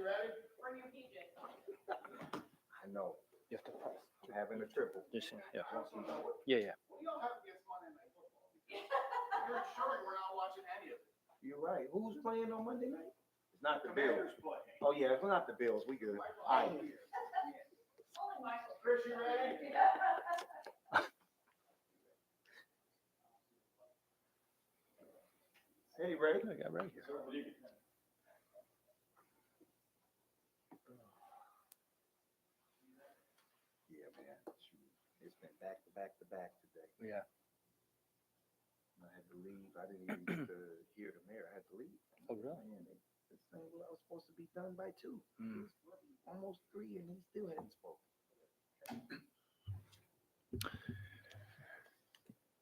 ready? Bring your PJs on. I know. You have to press. I'm having a triple. Just, yeah. Once you know it. Yeah, yeah. What do y'all have against Monday Night Football? You're ensuring we're not watching any of it. You're right. Who's playing on Monday night? It's not the Bills. Oh, yeah, it's not the Bills. We good. All right. Only Michael. Chris, you ready? Hey, ready? I got right here. Yeah, man. It's been back to back to back today. Yeah. I had to leave. I didn't even get to hear the mayor. I had to leave. Oh, really? Man, this thing was supposed to be done by 2. Mm. It's almost 3 and he still hadn't spoken.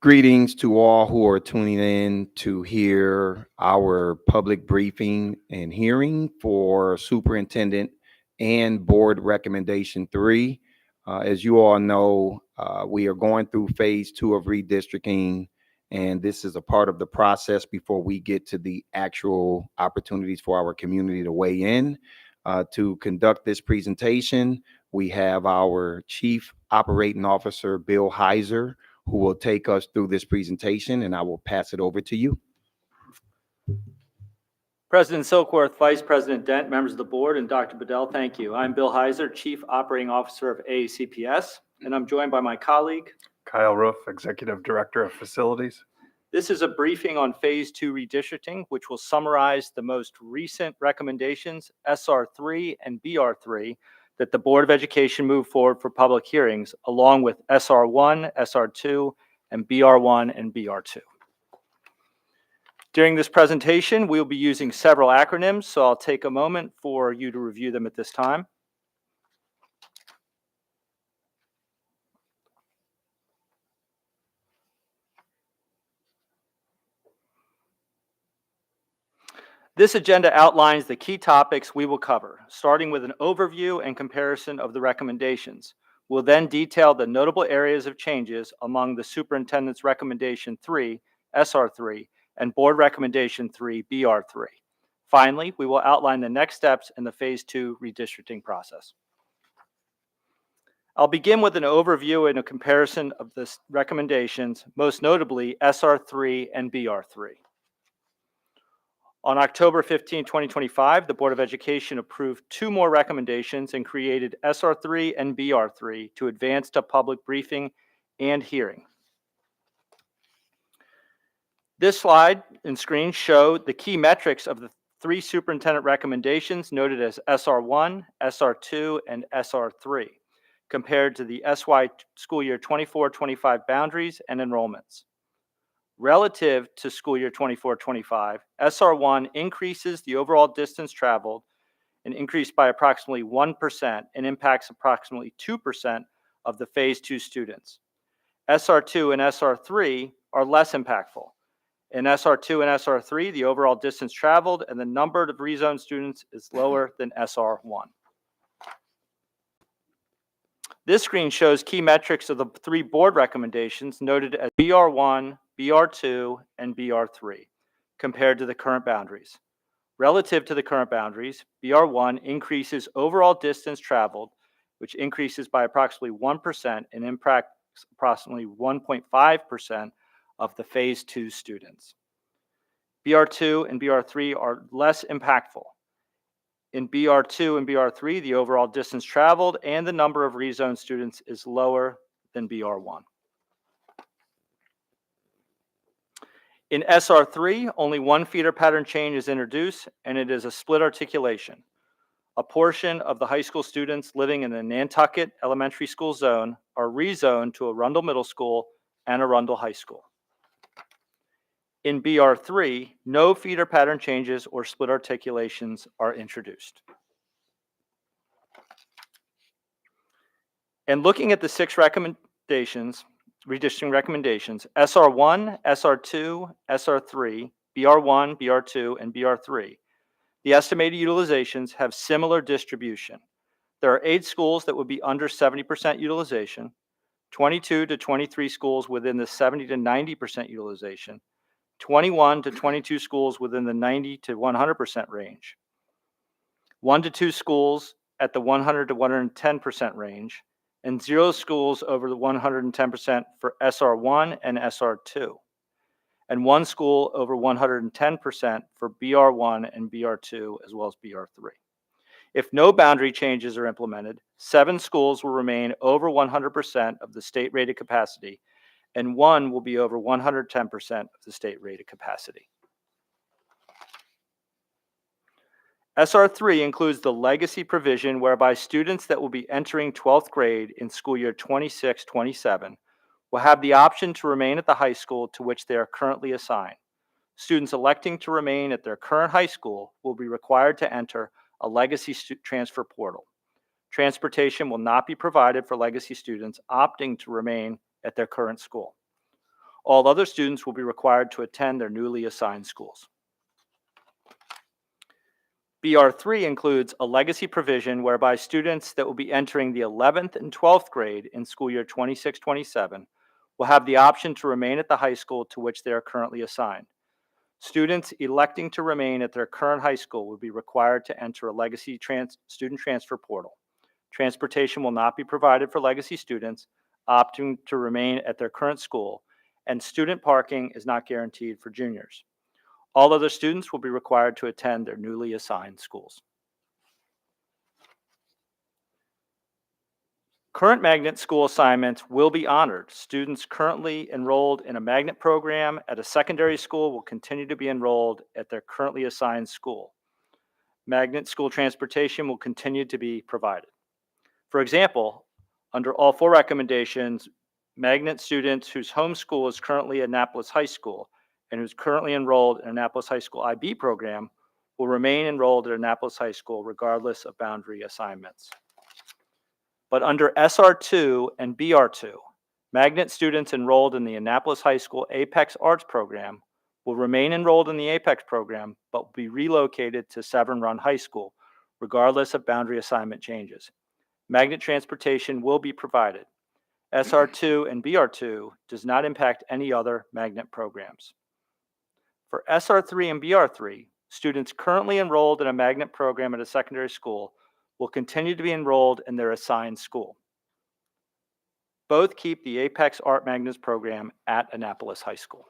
Greetings to all who are tuning in to hear our public briefing and hearing for Superintendent and Board Recommendation 3. As you all know, we are going through phase 2 of redistricting, and this is a part of the process before we get to the actual opportunities for our community to weigh in. To conduct this presentation, we have our Chief Operating Officer, Bill Heiser, who will take us through this presentation, and I will pass it over to you. President Silkworth, Vice President Dent, members of the board, and Dr. Bedell, thank you. I'm Bill Heiser, Chief Operating Officer of AACPS, and I'm joined by my colleague, Kyle Roof, Executive Director of Facilities. This is a briefing on Phase 2 redistricting, which will summarize the most recent recommendations, SR3 and BR3, that the Board of Education moved forward for public hearings, along with SR1, SR2, and BR1 and BR2. During this presentation, we'll be using several acronyms, so I'll take a moment for you to review them at this time. This agenda outlines the key topics we will cover, starting with an overview and comparison of the recommendations. We'll then detail the notable areas of changes among the Superintendent's Recommendation 3, SR3, and Board Recommendation 3, BR3. Finally, we will outline the next steps in the Phase 2 redistricting process. I'll begin with an overview and a comparison of the recommendations, most notably SR3 and BR3. On October 15, 2025, the Board of Education approved 2 more recommendations and created SR3 and BR3 to advance to public briefing and hearing. This slide and screen show the key metrics of the 3 superintendent recommendations noted as SR1, SR2, and SR3, compared to the SY school year 24-25 boundaries and enrollments. Relative to school year 24-25, SR1 increases the overall distance traveled and increased by approximately 1% and impacts approximately 2% of the Phase 2 students. SR2 and SR3 are less impactful. In SR2 and SR3, the overall distance traveled and the number of rezoned students is lower than SR1. This screen shows key metrics of the 3 board recommendations noted as BR1, BR2, and BR3 compared to the current boundaries. Relative to the current boundaries, BR1 increases overall distance traveled, which increases by approximately 1% and impacts approximately 1.5% of the Phase 2 students. BR2 and BR3 are less impactful. In BR2 and BR3, the overall distance traveled and the number of rezoned students is lower than BR1. In SR3, only 1 feeder pattern change is introduced, and it is a split articulation. A portion of the high school students living in the Nantucket Elementary School zone are rezoned to Arundel Middle School and Arundel High School. In BR3, no feeder pattern changes or split articulations are introduced. And looking at the 6 recommendations, redistricting recommendations, SR1, SR2, SR3, BR1, BR2, and BR3, the estimated utilizations have similar distribution. There are 8 schools that would be under 70% utilization, 22 to 23 schools within the 70 to 90% utilization, 21 to 22 schools within the 90 to 100% range. 1 to 2 schools at the 100 to 110% range, and 0 schools over the 110% for SR1 and SR2, and 1 school over 110% for BR1 and BR2, as well as BR3. If no boundary changes are implemented, 7 schools will remain over 100% of the state rated capacity, and 1 will be over 110% of the state rated capacity. SR3 includes the legacy provision whereby students that will be entering 12th grade in school year 26-27 will have the option to remain at the high school to which they are currently assigned. Students electing to remain at their current high school will be required to enter a legacy transfer portal. Transportation will not be provided for legacy students opting to remain at their current school. All other students will be required to attend their newly assigned schools. BR3 includes a legacy provision whereby students that will be entering the 11th and 12th grade in school year 26-27 will have the option to remain at the high school to which they are currently assigned. Students electing to remain at their current high school will be required to enter a legacy student transfer portal. Transportation will not be provided for legacy students opting to remain at their current school, and student parking is not guaranteed for juniors. All other students will be required to attend their newly assigned schools. Current magnet school assignments will be honored. Students currently enrolled in a magnet program at a secondary school will continue to be enrolled at their currently assigned school. Magnet school transportation will continue to be provided. For example, under all 4 recommendations, magnet students whose home school is currently Annapolis High School and who's currently enrolled in Annapolis High School IB program will remain enrolled at Annapolis High School regardless of boundary assignments. But under SR2 and BR2, magnet students enrolled in the Annapolis High School Apex Arts program will remain enrolled in the Apex program, but will be relocated to Severn Run High School, regardless of boundary assignment changes. Magnet transportation will be provided. SR2 and BR2 does not impact any other magnet programs. For SR3 and BR3, students currently enrolled in a magnet program at a secondary school will continue to be enrolled in their assigned school. Both keep the Apex Art Magnets program at Annapolis High School.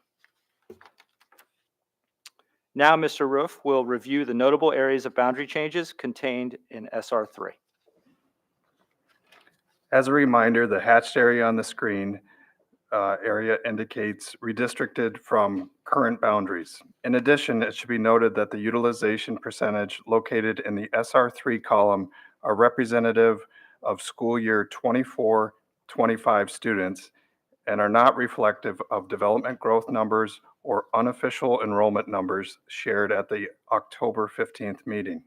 Now, Mr. Roof will review the notable areas of boundary changes contained in SR3. As a reminder, the hatched area on the screen area indicates redistricted from current boundaries. In addition, it should be noted that the utilization percentage located in the SR3 column are representative of school year 24-25 students and are not reflective of development growth numbers or unofficial enrollment numbers shared at the October 15th meeting.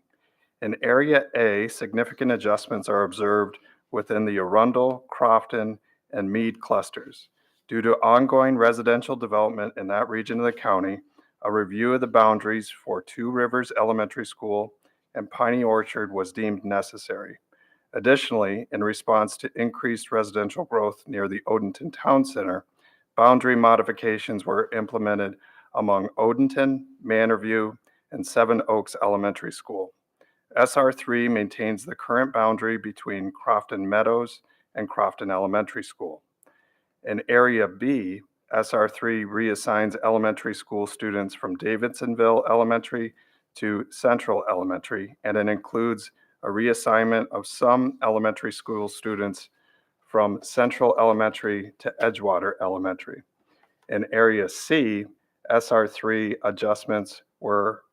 In Area A, significant adjustments are observed within the Arundel, Crofton, and Meade clusters. Due to ongoing residential development in that region of the county, a review of the boundaries for Two Rivers Elementary School and Piney Orchard was deemed necessary. Additionally, in response to increased residential growth near the Odenton Town Center, boundary modifications were implemented among Odenton, Manorview, and Seven Oaks Elementary School. SR3 maintains the current boundary between Crofton Meadows and Crofton Elementary School. In Area B, SR3 reassigns elementary school students from Davidsonville Elementary to Central Elementary, and it includes a reassignment of some elementary school students from Central Elementary to Edgewater Elementary. In Area C, SR3 adjustments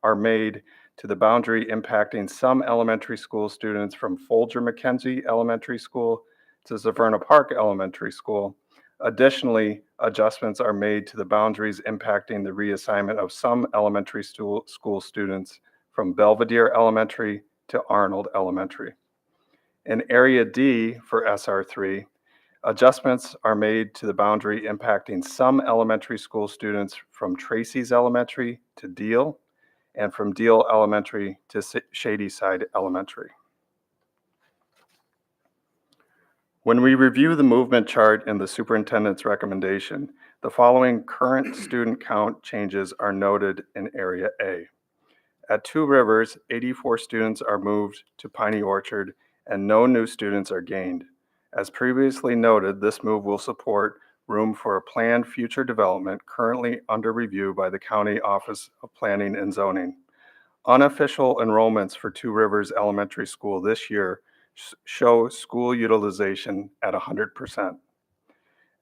are made to the boundary impacting some elementary school students from Folger McKenzie Elementary School to Severna Park Elementary School. Additionally, adjustments are made to the boundaries impacting the reassignment of some elementary school students from Belvedere Elementary to Arnold Elementary. In Area D for SR3, adjustments are made to the boundary impacting some elementary school students from Tracy's Elementary to Deal and from Deal Elementary to Shadyside Elementary. When we review the movement chart in the superintendent's recommendation, the following current student count changes are noted in Area A. At Two Rivers, 84 students are moved to Piney Orchard and no new students are gained. As previously noted, this move will support room for a planned future development currently under review by the County Office of Planning and Zoning. Unofficial enrollments for Two Rivers Elementary School this year show school utilization at 100%.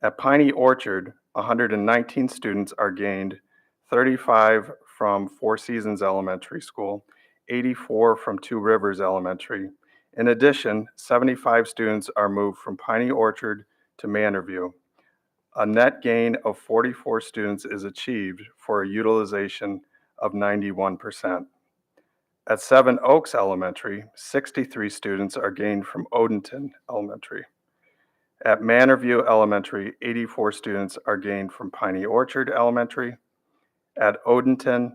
At Piney Orchard, 119 students are gained, 35 from Four Seasons Elementary School, 84 from Two Rivers Elementary. In addition, 75 students are moved from Piney Orchard to Manorview. A net gain of 44 students is achieved for a utilization of 91%. At Seven Oaks Elementary, 63 students are gained from Odenton Elementary. At Manorview Elementary, 84 students are gained from Piney Orchard Elementary. At Odenton,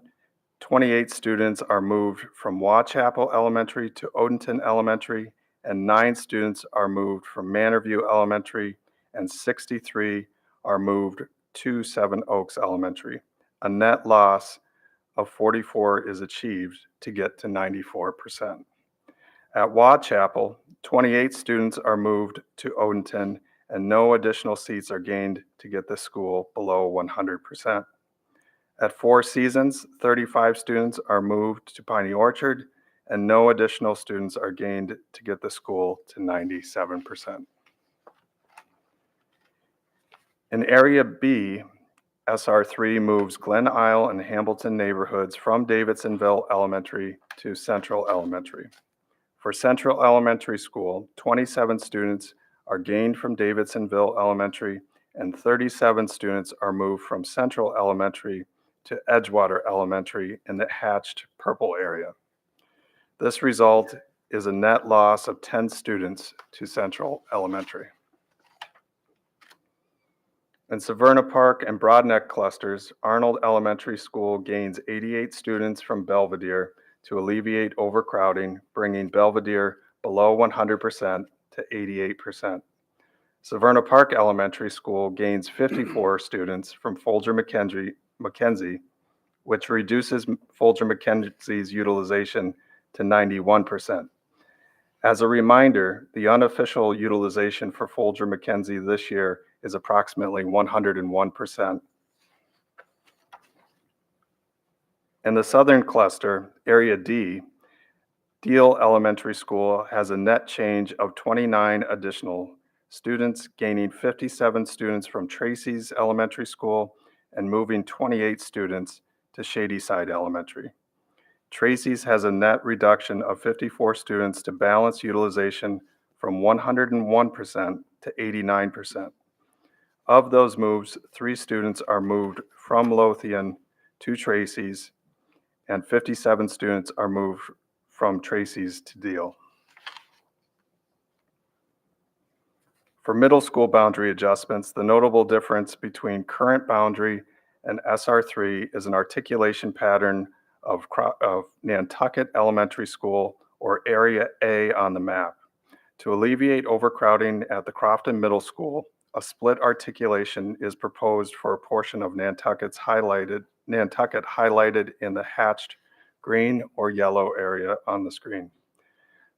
28 students are moved from Wachapel Elementary to Odenton Elementary, and 9 students are moved from Manorview Elementary, and 63 are moved to Seven Oaks Elementary. A net loss of 44 is achieved to get to 94%. At Wachapel, 28 students are moved to Odenton and no additional seats are gained to get the school below 100%. At Four Seasons, 35 students are moved to Piney Orchard and no additional students are gained to get the school to 97%. In Area B, SR3 moves Glen Isle and Hamilton neighborhoods from Davidsonville Elementary to Central Elementary. For Central Elementary School, 27 students are gained from Davidsonville Elementary and 37 students are moved from Central Elementary to Edgewater Elementary in the hatched purple area. This result is a net loss of 10 students to Central Elementary. In Severna Park and Broadneck clusters, Arnold Elementary School gains 88 students from Belvedere to alleviate overcrowding, bringing Belvedere below 100% to 88%. Severna Park Elementary School gains 54 students from Folger Mackenzie, which reduces Folger Mackenzie's utilization to 91%. As a reminder, the unofficial utilization for Folger Mackenzie this year is approximately 101%. In the southern cluster, Area D, Deal Elementary School has a net change of 29 additional students, gaining 57 students from Tracy's Elementary School and moving 28 students to Shadyside Elementary. Tracy's has a net reduction of 54 students to balance utilization from 101% to 89%. Of those moves, 3 students are moved from Lothian to Tracy's, and 57 students are moved from Tracy's to Deal. For middle school boundary adjustments, the notable difference between current boundary and SR3 is an articulation pattern of Nantucket Elementary School, or Area A on the map. To alleviate overcrowding at the Crofton Middle School, a split articulation is proposed for a portion of Nantucket highlighted in the hatched green or yellow area on the screen.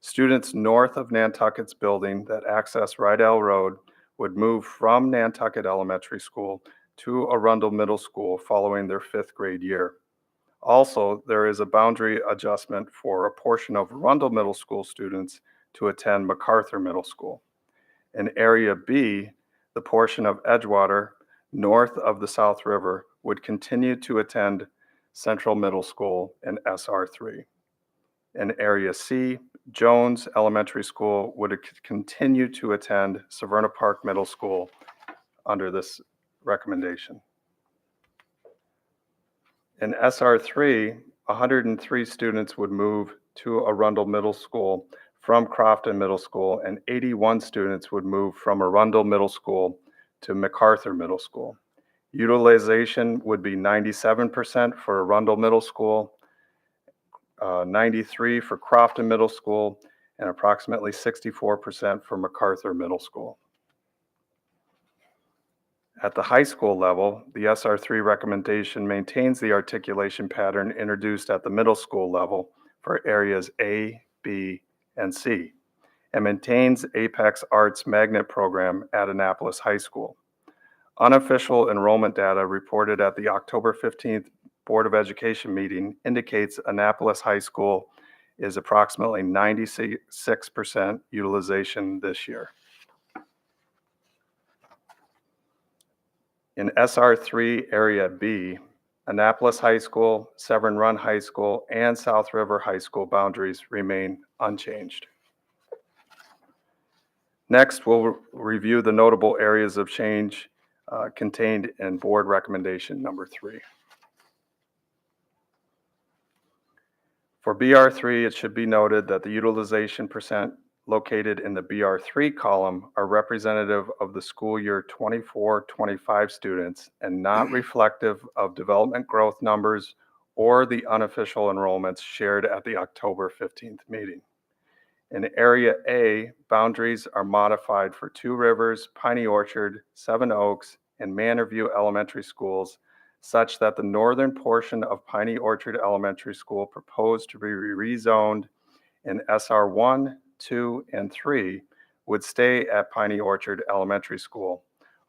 Students north of Nantucket's building that access Rydell Road would move from Nantucket Elementary School to Arundel Middle School following their 5th grade year. Also, there is a boundary adjustment for a portion of Arundel Middle School students to attend MacArthur Middle School. In Area B, the portion of Edgewater north of the South River would continue to attend Central Middle School and SR3. In Area C, Jones Elementary School would continue to attend Severna Park Middle School under this recommendation. In SR3, 103 students would move to Arundel Middle School from Crofton Middle School, and 81 students would move from Arundel Middle School to MacArthur Middle School. Utilization would be 97% for Arundel Middle School, 93% for Crofton Middle School, and approximately 64% for MacArthur Middle School. At the high school level, the SR3 recommendation maintains the articulation pattern introduced at the middle school level for areas A, B, and C, and maintains Apex Arts Magnet Program at Annapolis High School. Unofficial enrollment data reported at the October 15th Board of Education meeting indicates Annapolis High School is approximately 96% utilization this year. In SR3 Area B, Annapolis High School, Severn Run High School, and South River High School boundaries remain unchanged. Next, we'll review the notable areas of change contained in Board Recommendation Number 3. For BR3, it should be noted that the utilization percent located in the BR3 column are representative of the school year 24-25 students and not reflective of development growth numbers or the unofficial enrollments shared at the October 15th meeting. In Area A, boundaries are modified for Two Rivers, Piney Orchard, Seven Oaks, and Manor View Elementary Schools such that the northern portion of Piney Orchard Elementary School proposed to be rezoned in SR1, 2, and 3 would stay at Piney Orchard Elementary School,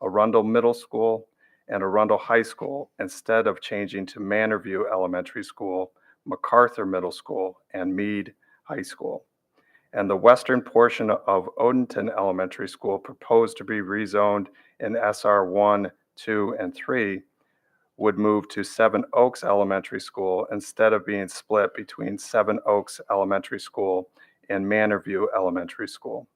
Arundel Middle School, and Arundel High School instead of changing to Manor View Elementary School, MacArthur Middle School, and Meade High School. And the western portion of Odenton Elementary School proposed to be rezoned in SR1, 2, and 3 would move to Seven Oaks Elementary School instead of being split between Seven Oaks Elementary School and Manor View Elementary School.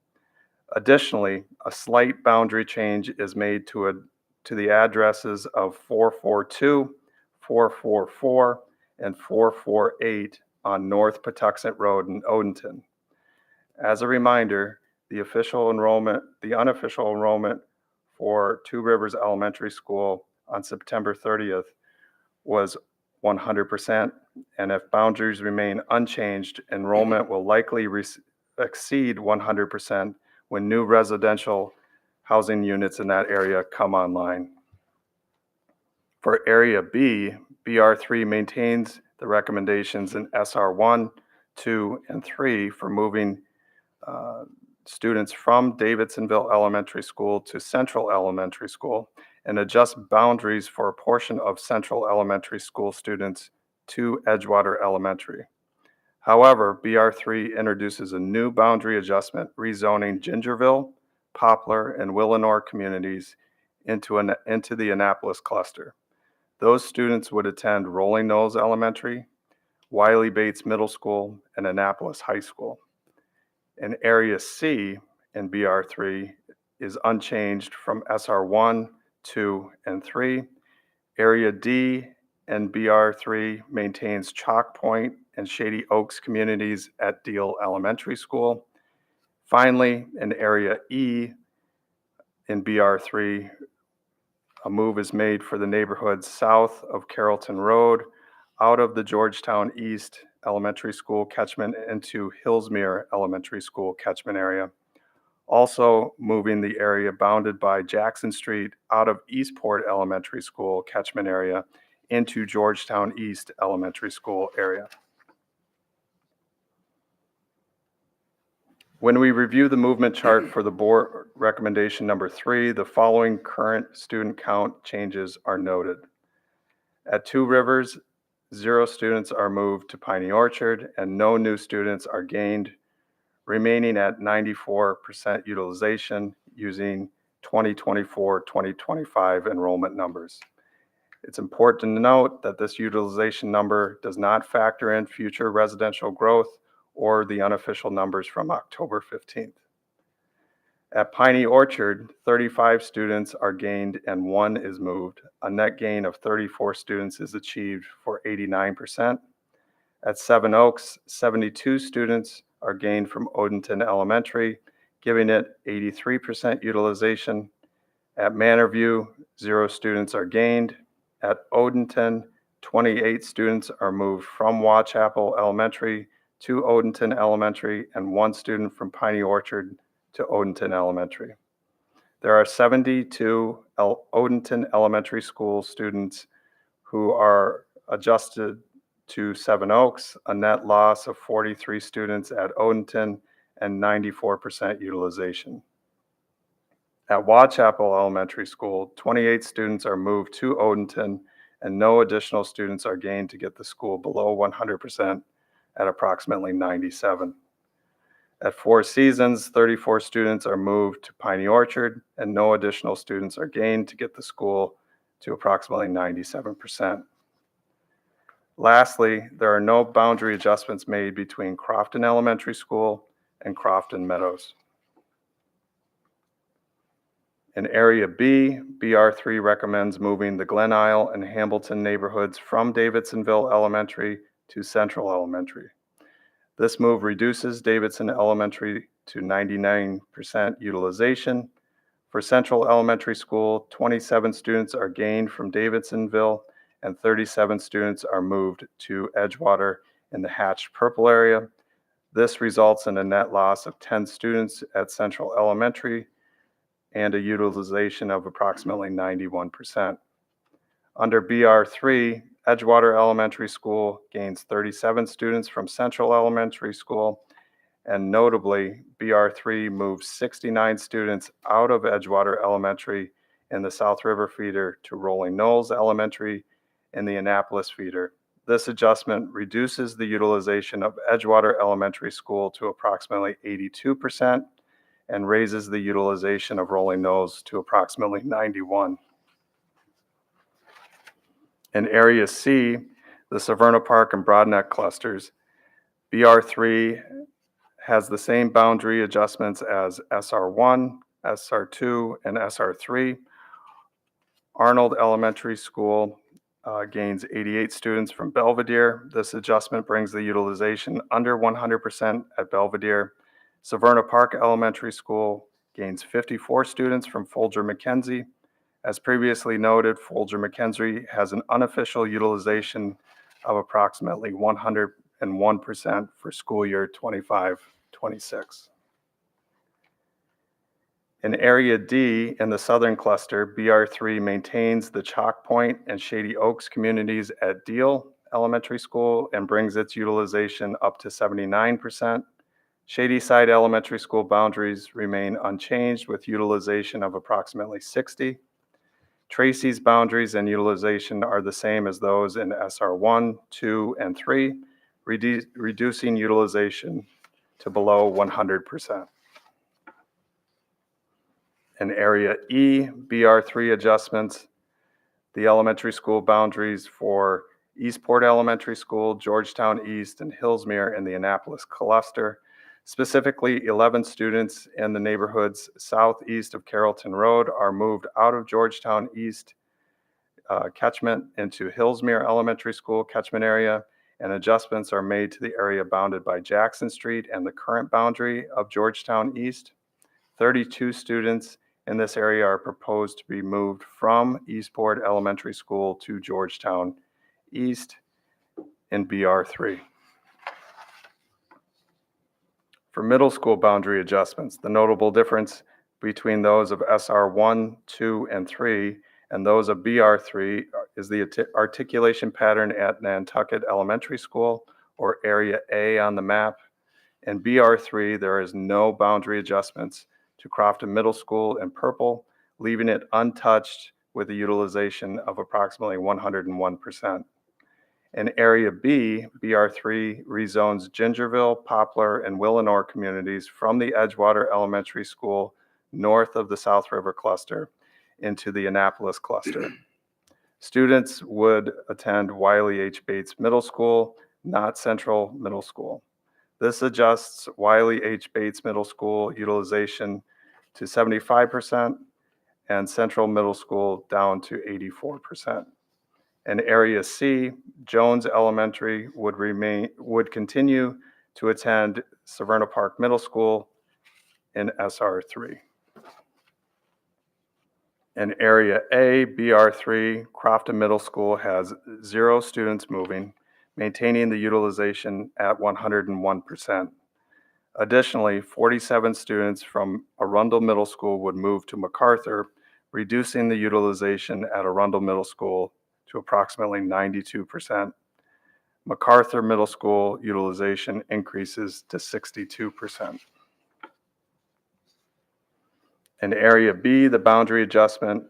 Additionally, a slight boundary change is made to the addresses of 442, 444, and 448 on North Patuxent Road in Odenton. As a reminder, the unofficial enrollment for Two Rivers Elementary School on September 30th was 100%, and if boundaries remain unchanged, enrollment will likely exceed 100% when new residential housing units in that area come online. For Area B, BR3 maintains the recommendations in SR1, 2, and 3 for moving students from Davidsonville Elementary School to Central Elementary School and adjust boundaries for a portion of Central Elementary School students to Edgewater Elementary. However, BR3 introduces a new boundary adjustment, rezoning Gingerville, Poplar, and Willenor communities into the Annapolis cluster. Those students would attend Rolling Knolls Elementary, Wiley Bates Middle School, and Annapolis High School. And Area C in BR3 is unchanged from SR1, 2, and 3. Area D and BR3 maintains Chalk Point and Shady Oaks communities at Deal Elementary School. Finally, in Area E in BR3, a move is made for the neighborhoods south of Carrollton Road, out of the Georgetown East Elementary School catchment into Hillsmere Elementary School catchment area. Also moving the area bounded by Jackson Street out of Eastport Elementary School catchment area into Georgetown East Elementary School area. When we review the movement chart for the board recommendation number 3, the following current student count changes are noted. At Two Rivers, 0 students are moved to Piney Orchard and no new students are gained, remaining at 94% utilization using 2024-2025 enrollment numbers. It's important to note that this utilization number does not factor in future residential growth or the unofficial numbers from October 15th. At Piney Orchard, 35 students are gained and 1 is moved. A net gain of 34 students is achieved for 89%. At Seven Oaks, 72 students are gained from Odenton Elementary, giving it 83% utilization. At Manor View, 0 students are gained. At Odenton, 28 students are moved from Watchapel Elementary to Odenton Elementary and 1 student from Piney Orchard to Odenton Elementary. There are 72 Odenton Elementary School students who are adjusted to Seven Oaks, a net loss of 43 students at Odenton and 94% utilization. At Watchapel Elementary School, 28 students are moved to Odenton and no additional students are gained to get the school below 100% at approximately 97. At Four Seasons, 34 students are moved to Piney Orchard and no additional students are gained to get the school to approximately 97%. Lastly, there are no boundary adjustments made between Crofton Elementary School and Crofton Meadows. In Area B, BR3 recommends moving the Glen Isle and Hamilton neighborhoods from Davidsonville Elementary to Central Elementary. This move reduces Davidson Elementary to 99% utilization. For Central Elementary School, 27 students are gained from Davidsonville and 37 students are moved to Edgewater in the hatched purple area. This results in a net loss of 10 students at Central Elementary and a utilization of approximately 91%. Under BR3, Edgewater Elementary School gains 37 students from Central Elementary School, and notably, BR3 moves 69 students out of Edgewater Elementary in the South River feeder to Rolling Knolls Elementary in the Annapolis feeder. This adjustment reduces the utilization of Edgewater Elementary School to approximately 82% and raises the utilization of Rolling Knolls to approximately 91. In Area C, the Severna Park and Broadneck clusters, BR3 has the same boundary adjustments as SR1, SR2, and SR3. Arnold Elementary School gains 88 students from Belvedere. This adjustment brings the utilization under 100% at Belvedere. Severna Park Elementary School gains 54 students from Folger-McKenzie. As previously noted, Folger-McKenzie has an unofficial utilization of approximately 101% for school year 25-26. In Area D, in the southern cluster, BR3 maintains the Chalk Point and Shady Oaks communities at Deal Elementary School and brings its utilization up to 79%. Shadyside Elementary School boundaries remain unchanged with utilization of approximately 60. Tracy's boundaries and utilization are the same as those in SR1, 2, and 3, reducing utilization to below 100%. In Area E, BR3 adjustments, the elementary school boundaries for Eastport Elementary School, Georgetown East, and Hillsmere in the Annapolis cluster. Specifically, 11 students in the neighborhoods southeast of Carrollton Road are moved out of Georgetown East catchment into Hillsmere Elementary School catchment area, and adjustments are made to the area bounded by Jackson Street and the current boundary of Georgetown East. 32 students in this area are proposed to be moved from Eastport Elementary School to Georgetown East in BR3. For middle school boundary adjustments, the notable difference between those of SR1, 2, and 3 and those of BR3 is the articulation pattern at Nantucket Elementary School, or Area A on the map. In BR3, there is no boundary adjustments to Crofton Middle School in purple, leaving it untouched with a utilization of approximately 101%. In Area B, BR3 rezones Gingerville, Poplar, and Willenor communities from the Edgewater Elementary School north of the South River cluster into the Annapolis cluster. Students would attend Wiley H. Bates Middle School, not Central Middle School. This adjusts Wiley H. Bates Middle School utilization to 75% and Central Middle School down to 84%. In Area C, Jones Elementary would continue to attend Severna Park Middle School in SR3. In Area A, BR3, Crofton Middle School has 0 students moving, maintaining the utilization at 101%. Additionally, 47 students from Arundel Middle School would move to MacArthur, reducing the utilization at Arundel Middle School to approximately 92%. MacArthur Middle School utilization increases to 62%. In Area B, the boundary adjustment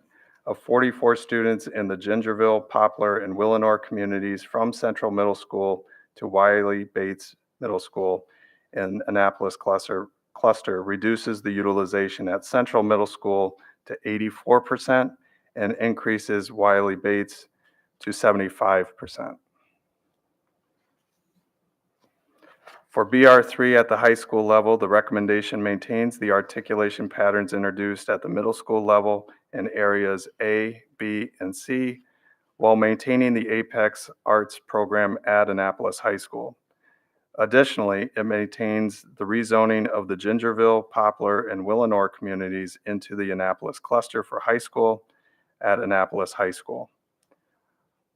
of 44 students in the Gingerville, Poplar, and Willenor communities from Central Middle School to Wiley Bates Middle School in Annapolis cluster reduces the utilization at Central Middle School to 84% and increases Wiley Bates to 75%. For BR3 at the high school level, the recommendation maintains the articulation patterns introduced at the middle school level in areas A, B, and C, while maintaining the Apex Arts program at Annapolis High School. Additionally, it maintains the rezoning of the Gingerville, Poplar, and Willenor communities into the Annapolis cluster for high school at Annapolis High School.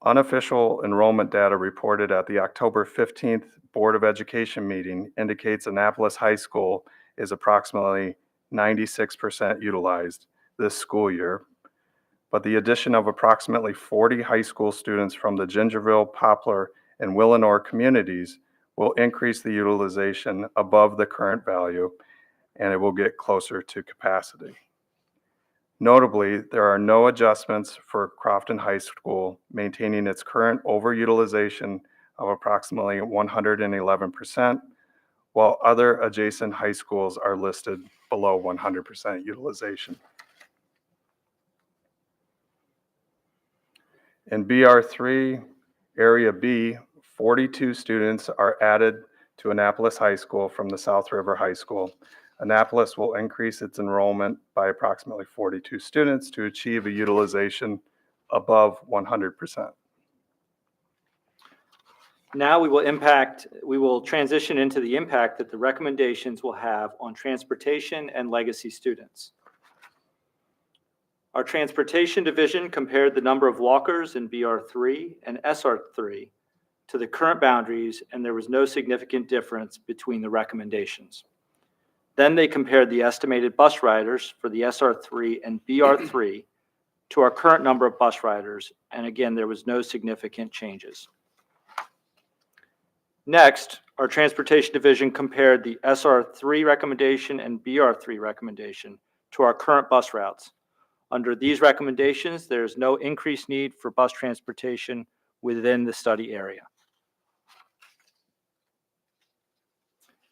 Unofficial enrollment data reported at the October 15th Board of Education meeting indicates Annapolis High School is approximately 96% utilized this school year, but the addition of approximately 40 high school students from the Gingerville, Poplar, and Willenor communities will increase the utilization above the current value, and it will get closer to capacity. Notably, there are no adjustments for Crofton High School, maintaining its current overutilization of approximately 111%, while other adjacent high schools are listed below 100% utilization. In BR3, Area B, 42 students are added to Annapolis High School from the South River High School. Annapolis will increase its enrollment by approximately 42 students to achieve a utilization above 100%. Now we will transition into the impact that the recommendations will have on transportation and legacy students. Our transportation division compared the number of walkers in BR3 and SR3 to the current boundaries, and there was no significant difference between the recommendations. Then they compared the estimated bus riders for the SR3 and BR3 to our current number of bus riders, and again, there was no significant changes. Next, our transportation division compared the SR3 recommendation and BR3 recommendation to our current bus routes. Under these recommendations, there is no increased need for bus transportation within the study area.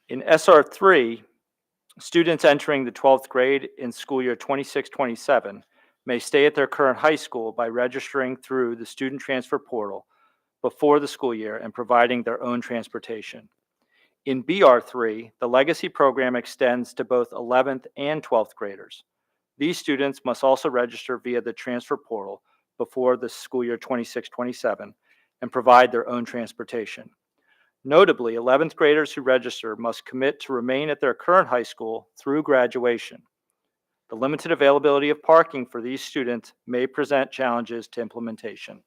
In SR3, students entering the 12th grade in school year 26-27 may stay at their current high school by registering through the student transfer portal before the school year and providing their own transportation. In BR3, the legacy program extends to both 11th and 12th graders. These students must also register via the transfer portal before the school year 26-27 and provide their own transportation. Notably, 11th graders who register must commit to remain at their current high school through graduation. The limited availability of parking for these students may present challenges to implementation.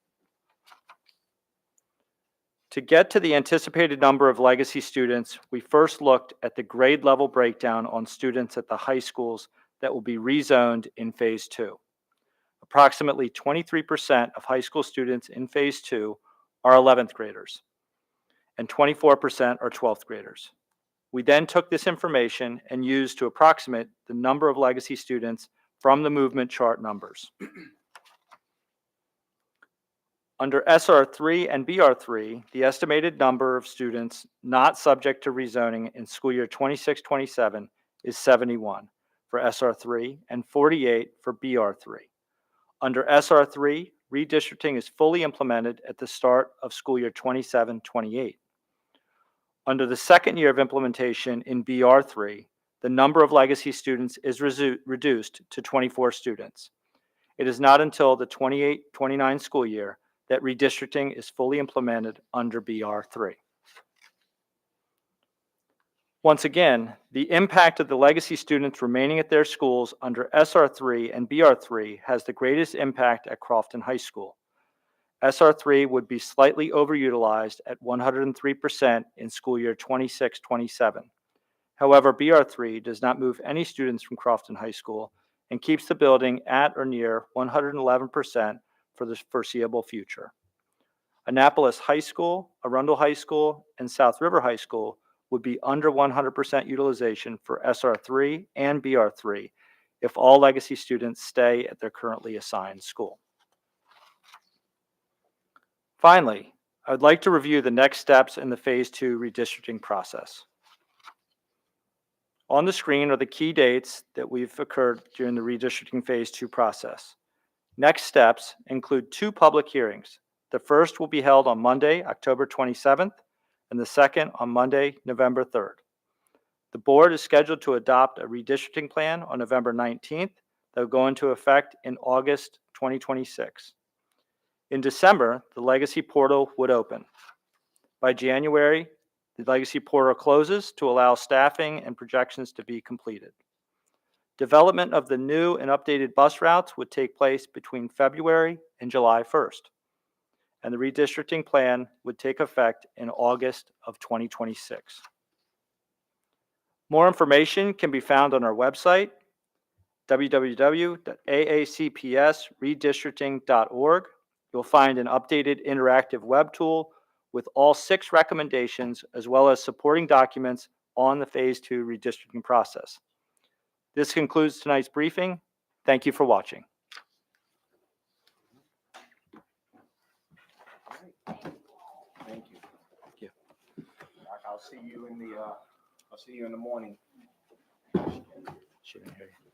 To get to the anticipated number of legacy students, we first looked at the grade level breakdown on students at the high schools that will be rezoned in Phase 2. Approximately 23% of high school students in Phase 2 are 11th graders, and 24% are 12th graders. We then took this information and used to approximate the number of legacy students from the movement chart numbers. Under SR3 and BR3, the estimated number of students not subject to rezoning in school year 26-27 is 71 for SR3 and 48 for BR3. Under SR3, redistricting is fully implemented at the start of school year 27-28. Under the second year of implementation in BR3, the number of legacy students is reduced to 24 students. It is not until the 28-29 school year that redistricting is fully implemented under BR3. Once again, the impact of the legacy students remaining at their schools under SR3 and BR3 has the greatest impact at Crofton High School. SR3 would be slightly overutilized at 103% in school year 26-27. However, BR3 does not move any students from Crofton High School and keeps the building at or near 111% for the foreseeable future. Annapolis High School, Arundel High School, and South River High School would be under 100% utilization for SR3 and BR3 if all legacy students stay at their currently assigned school. Finally, I would like to review the next steps in the Phase 2 redistricting process. On the screen are the key dates that we've occurred during the redistricting Phase 2 process. Next steps include 2 public hearings. The first will be held on Monday, October 27th, and the second on Monday, November 3rd. The board is scheduled to adopt a redistricting plan on November 19th that will go into effect in August 2026. In December, the legacy portal would open. By January, the legacy portal closes to allow staffing and projections to be completed. Development of the new and updated bus routes would take place between February and July 1st, and the redistricting plan would take effect in August of 2026. More information can be found on our website, www.aacpsredistricting.org. You'll find an updated interactive web tool with all 6 recommendations as well as supporting documents on the Phase 2 redistricting process. This concludes tonight's briefing. Thank you for watching. Thank you. you. I'll see you in the morning. She didn't hear you.